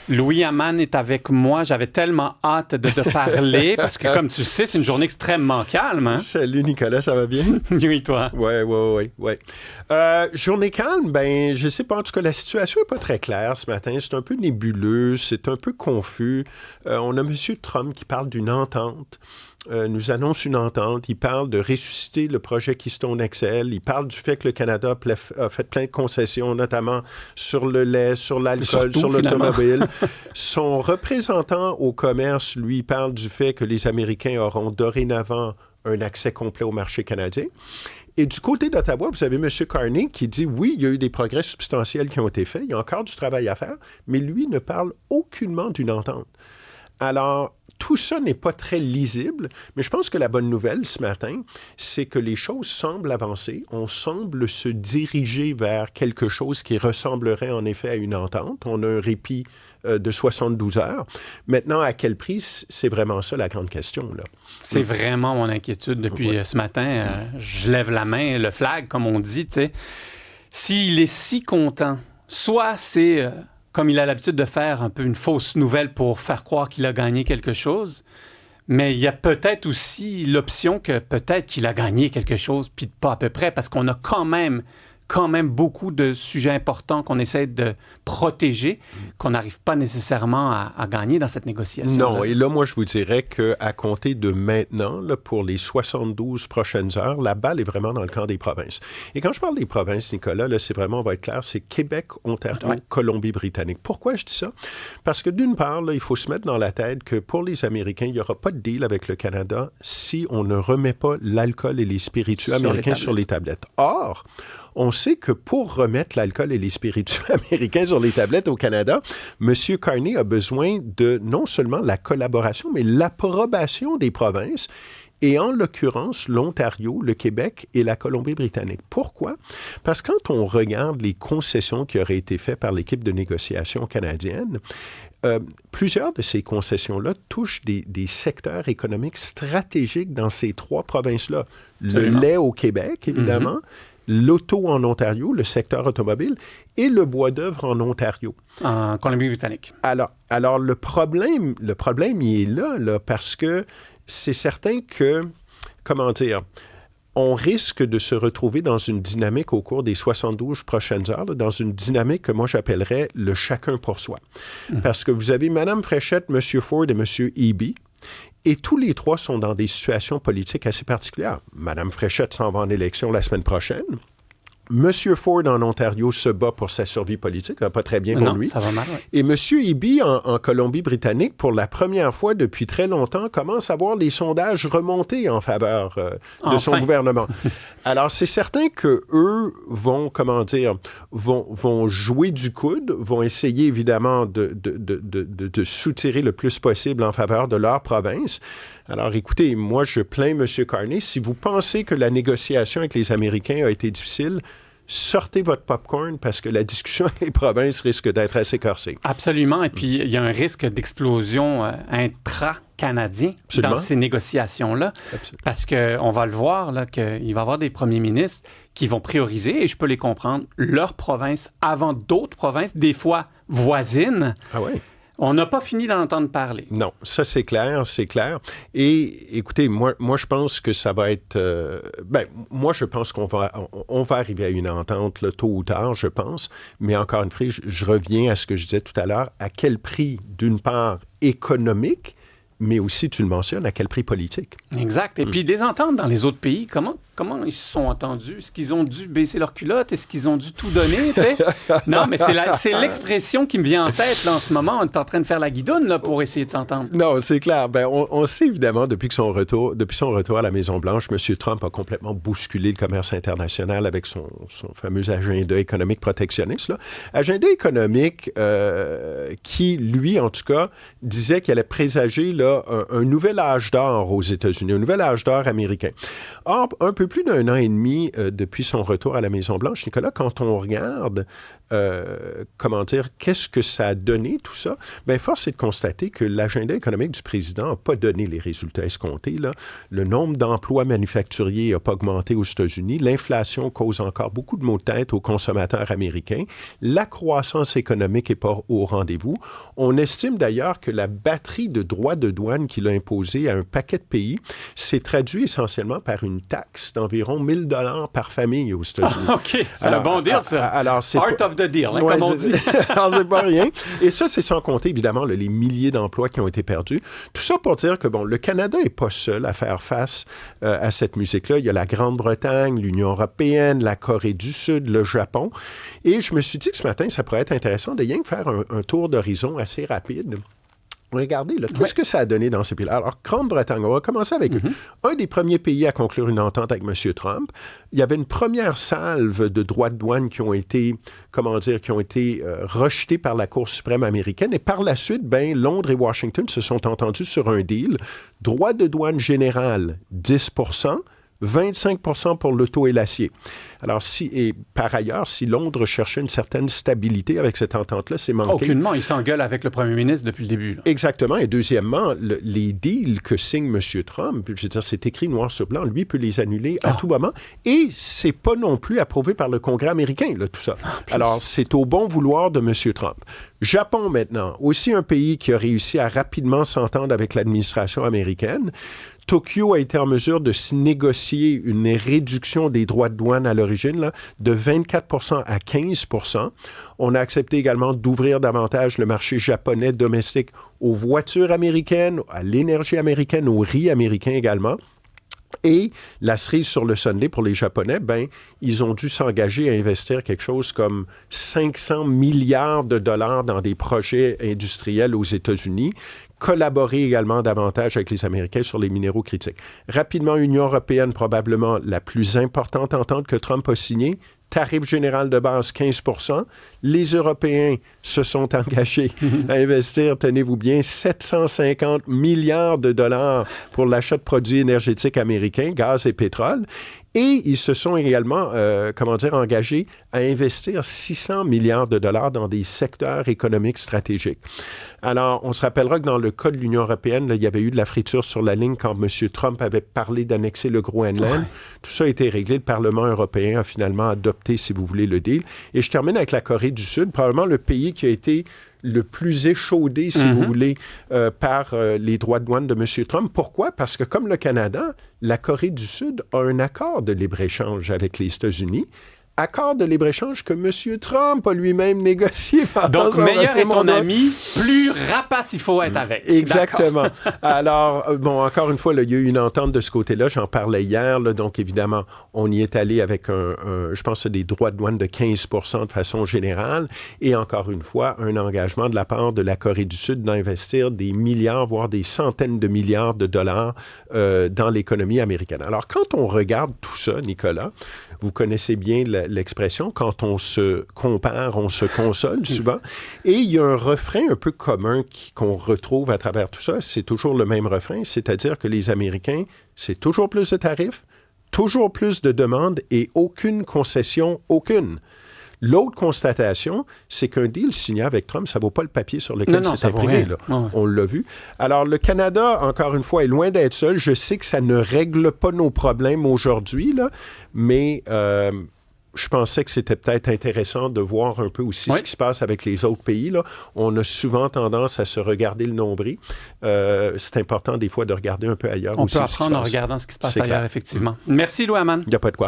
Louis Hamman est avec moi. J'avais tellement hâte de te parler parce que, comme tu sais, c'est une journée extrêmement calme. Hein? Salut Nicolas, ça va bien? Oui, toi? Oui. Journée calme, ben, je sais pas. En tout cas, la situation n'est pas très claire ce matin. C'est un peu nébuleux, c'est un peu confus. On a M. Trump qui parle d'une entente. Nous annonce une entente. Il parle de ressusciter le projet Keystone XL. Il parle du fait que le Canada a fait plein de concessions, notamment sur le lait, sur l'alcool, sur l'automobile. Son représentant au commerce, lui, parle du fait que les Américains auront dorénavant un accès complet au marché canadien. Et du côté d'Ottawa, vous avez M. Carney qui dit, oui, il y a eu des progrès substantiels qui ont été faits, il y a encore du travail à faire, mais lui ne parle aucunement d'une entente. Alors, tout ça n'est pas très lisible, mais je pense que la bonne nouvelle ce matin, c'est que les choses semblent avancer. On semble se diriger vers quelque chose qui ressemblerait en effet à une entente. On a un répit de 72 heures. Maintenant, à quel prix? C'est vraiment ça la grande question, là. C'est vraiment mon inquiétude depuis ce matin. Je lève la main, le flag, comme on dit, tu sais. S'il est si content, soit c'est... comme il a l'habitude de faire un peu une fausse nouvelle pour faire croire qu'il a gagné quelque chose. Mais il y a peut-être aussi l'option que peut-être qu'il a gagné quelque chose, puis pas à peu près, parce qu'on a quand même beaucoup de sujets importants qu'on essaie de protéger, qu'on n'arrive pas nécessairement à gagner dans cette négociation. Non, et là, moi, je vous dirais qu'à compter de maintenant, là, pour les 72 prochaines heures, la balle est vraiment dans le camp des provinces. Et quand je parle des provinces, Nicolas, là, c'est vraiment, on va être clair, c'est Québec, Ontario, Colombie-Britannique. Pourquoi je dis ça? Parce que d'une part, là, il faut se mettre dans la tête que pour les Américains, il n'y aura pas de deal avec le Canada si on ne remet pas l'alcool et les spiritueux américains sur les tablettes. Or, on sait que pour remettre l'alcool et les spiritueux américains sur les tablettes au Canada, M. Carney a besoin de non seulement la collaboration, mais l'approbation des provinces, et en l'occurrence, l'Ontario, le Québec et la Colombie-Britannique. Pourquoi? Parce que quand on regarde les concessions qui auraient été faites par l'équipe de négociation canadienne, plusieurs de ces concessions-là touchent des secteurs économiques stratégiques dans ces trois provinces-là. Absolument. Le lait au Québec, évidemment, l'auto en Ontario, le secteur automobile, et le bois d'œuvre en Ontario. En Colombie-Britannique. Alors le problème, il est là, parce que c'est certain que, on risque de se retrouver dans une dynamique au cours des 72 prochaines heures, là, dans une dynamique que moi j'appellerais le chacun pour soi. Parce que vous avez Mme Fréchette, M. Ford et M. Eby, et tous les trois sont dans des situations politiques assez particulières. Mme Fréchette s'en va en élection la semaine prochaine. M. Ford en Ontario se bat pour sa survie politique, ça va pas très bien pour lui. Ça va mal, Et M. Eby en Colombie-Britannique, pour la première fois depuis très longtemps, commence à voir les sondages remonter en faveur de son gouvernement. Alors, c'est certain qu'eux vont jouer du coude, vont essayer évidemment de soutirer le plus possible en faveur de leur province. Alors, écoutez, moi, je plains M. Carney. Si vous pensez que la négociation avec les Américains a été difficile, sortez votre popcorn parce que la discussion avec les provinces risque d'être assez corsée. Absolument. Et puis, il y a un risque d'explosion intra-canadien dans ces négociations-là. Absolument. Parce qu'on va le voir, là, qu'il va y avoir des premiers ministres qui vont prioriser, et je peux les comprendre, leur province avant d'autres provinces, des fois voisines. Ah oui? On n'a pas fini d'en entendre parler. Non, ça c'est clair. Et écoutez, moi je pense que ça va être... moi je pense qu'on va arriver à une entente là, tôt ou tard, je pense. Mais encore une fois, je reviens à ce que je disais tout à l'heure. À quel prix, d'une part, économique, mais aussi, tu le mentionnes, à quel prix politique? Exact. Et puis des ententes dans les autres pays, comment ils se sont entendus? Est-ce qu'ils ont dû baisser leur culotte? Est-ce qu'ils ont dû tout donner? Non, mais c'est l'expression qui me vient en tête là, en ce moment. On est en train de faire la guidoune là, pour essayer de s'entendre. Non, c'est clair. Ben, on sait évidemment, depuis son retour à la Maison-Blanche, M. Trump a complètement bousculé le commerce international avec son fameux agenda économique protectionniste. Là. Agenda économique qui, lui, en tout cas, disait qu'il allait présager là, a un nouvel âge d'or aux États-Unis, un nouvel âge d'or américain. Or, un peu plus d'1 an et demi depuis son retour à la Maison-Blanche, Nicolas, quand on regarde, qu'est-ce que ça a donné, tout ça, bien, force est de constater que l'agenda économique du président n'a pas donné les résultats escomptés, là. Le nombre d'emplois manufacturiers n'a pas augmenté aux États-Unis. L'inflation cause encore beaucoup de maux de tête aux consommateurs américains. La croissance économique n'est pas au rendez-vous. On estime d'ailleurs que la batterie de droits de douane qu'il a imposé à un paquet de pays s'est traduit essentiellement par une taxe d'environ 1 000 $ par famille aux États-Unis. Ah, OK, c'est un bon deal, ça. Alors, c'est Art of the deal, hein, comme on dit. Alors, c'est pas rien. Et ça, c'est sans compter, évidemment, les milliers d'emplois qui ont été perdus. Tout ça pour dire que, le Canada n'est pas seul à faire face à cette musique-là. Il y a la Grande-Bretagne, l'Union européenne, la Corée du Sud, le Japon. Et je me suis dit que ce matin, ça pourrait être intéressant de faire un tour d'horizon assez rapide. Regardez, qu'est-ce que ça a donné dans ces pays-là? Alors, Grande-Bretagne, on va commencer avec un des premiers pays à conclure une entente avec M. Trump. Il y avait une première salve de droits de douane qui ont été, rejetés par la Cour suprême américaine. Et par la suite, Londres et Washington se sont entendus sur un deal. Droit de douane général, 10 %. 25 % pour l'auto et l'acier. Alors, par ailleurs, si Londres cherchait une certaine stabilité avec cette entente-là, c'est manqué. Aucunement, il s'engueule avec le premier ministre depuis le début. Là. Exactement. Et deuxièmement, les deals que signe M. Trump, je veux dire, c'est écrit noir sur blanc, lui peut les annuler à tout moment. Et c'est pas non plus approuvé par le Congrès américain, tout ça. Alors, c'est au bon vouloir de M. Trump. Japon, maintenant, aussi un pays qui a réussi à rapidement s'entendre avec l'administration américaine. Tokyo a été en mesure de se négocier une réduction des droits de douane à l'origine de 24 % à 15 %. On a accepté également d'ouvrir davantage le marché japonais domestique aux voitures américaines, à l'énergie américaine, au riz américain également. Et la cerise sur le sundae pour les Japonais, ils ont dû s'engager à investir quelque chose comme 500 milliards de dollars dans des projets industriels aux États-Unis, collaborer également davantage avec les Américains sur les minéraux critiques. Rapidement, Union européenne, probablement la plus importante entente que Trump a signée, tarif général de base 15 %. Les Européens se sont engagés à investir, tenez-vous bien, 750 milliards de dollars pour l'achat de produits énergétiques américains, gaz et pétrole. Et ils se sont également, engagés à investir 600 milliards de dollars dans des secteurs économiques stratégiques. Alors, on se rappellera que dans le cas de l'Union européenne, il y avait eu de la friture sur la ligne quand M. Trump avait parlé d'annexer le Groenland. Ouais. Tout ça a été réglé. Le Parlement européen a finalement adopté, si vous voulez, le deal. Et je termine avec la Corée du Sud, probablement le pays qui a été le plus échaudé, si vous voulez, par les droits de douane de M. Trump. Pourquoi? Parce que, comme le Canada, la Corée du Sud a un accord de libre-échange avec les États-Unis. Accord de libre-échange que M. Trump a lui-même négocié. Donc, meilleur est ton ami, plus rapace il faut être avec. Exactement. Alors, encore une fois, il y a eu une entente de ce côté-là. J'en parlais hier. Donc, évidemment, on y est allé avec je pense, des droits de douane de 15 % de façon générale. Et encore une fois, un engagement de la part de la Corée du Sud d'investir des milliards, voire des centaines de milliards de dollars dans l'économie américaine. Alors, quand on regarde tout ça, Nicolas, vous connaissez bien l'expression, quand on se compare, on se console souvent. Et il y a un refrain un peu commun qu'on retrouve à travers tout ça. C'est toujours le même refrain, c'est-à-dire que les Américains, c'est toujours plus de tarifs, toujours plus de demandes et aucune concession, aucune. L'autre constatation, c'est qu'un deal signé avec Trump, ça ne vaut pas le papier sur lequel c'est imprimé. Là. Ouais. On l'a vu. Alors, le Canada, encore une fois, est loin d'être seul. Je sais que ça ne règle pas nos problèmes aujourd'hui, là, mais je pensais que c'était peut-être intéressant de voir un peu aussi ce qui se passe avec les autres pays. Là. On a souvent tendance à se regarder le nombril. C'est important des fois de regarder un peu ailleurs. On peut apprendre en regardant ce qui se passe ailleurs, effectivement. Merci, Louis Hamman. Il n'y a pas de quoi.